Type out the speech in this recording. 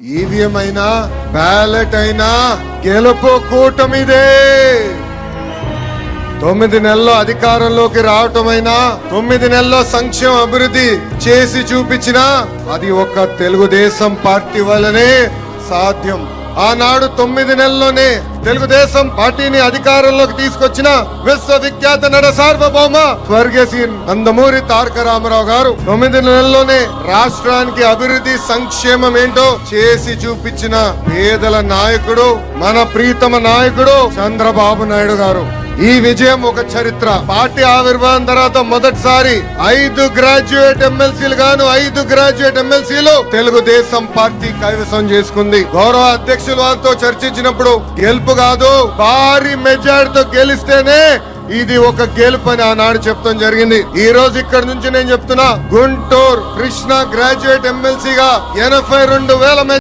EVM అయినా ballot అయినా గెలుపు కూటమిదే. 9 నెలల్లో అధికారంలోకి రావటమైనా 9 నెలల్లో సంక్షేమ అభివృద్ధి చేసి చూపించినా అది ఒక తెలుగుదేశం పార్టీ వల్లనే సాధ్యం. ఆనాడు 9 నెలల్లోనే తెలుగుదేశం పార్టీని అధికారంలోకి తీసుకొచ్చిన విశ్వవిఖ్యాత నట సార్వభౌమ స్వర్గీయ శ్రీ నందమూరి తారక రామారావు గారు 9 నెలల్లోనే రాష్ట్రానికి అభివృద్ధి సంక్షేమం ఏంటో చేసి చూపించిన పేదల నాయకుడు, మన ప్రీతమ నాయకుడు చంద్రబాబు నాయుడు గారు. ఈ విజయం ఒక చరిత్ర. పార్టీ ఆవిర్భావం తర్వాత మొదటిసారి 5 గ్రాడ్యుయేట్ ఎమ్మెల్సీలు గాను 5 గ్రాడ్యుయేట్ ఎమ్మెల్సీలు తెలుగుదేశం పార్టీ కైవసం చేసుకుంది. గౌరవ అధ్యక్షులు వారితో చర్చించినప్పుడు గెలుపు కాదు, భారీ మెజార్టీతో గెలిస్తేనే ఇది ఒక గెలుపు అని ఆనాడు చెప్తాం జరిగింది. ఈ రోజు ఇక్కడ నుంచి నేను చెప్తున్నా, గుంటూరు కృష్ణ గ్రాడ్యుయేట్ ఎమ్మెల్సీగా 82,000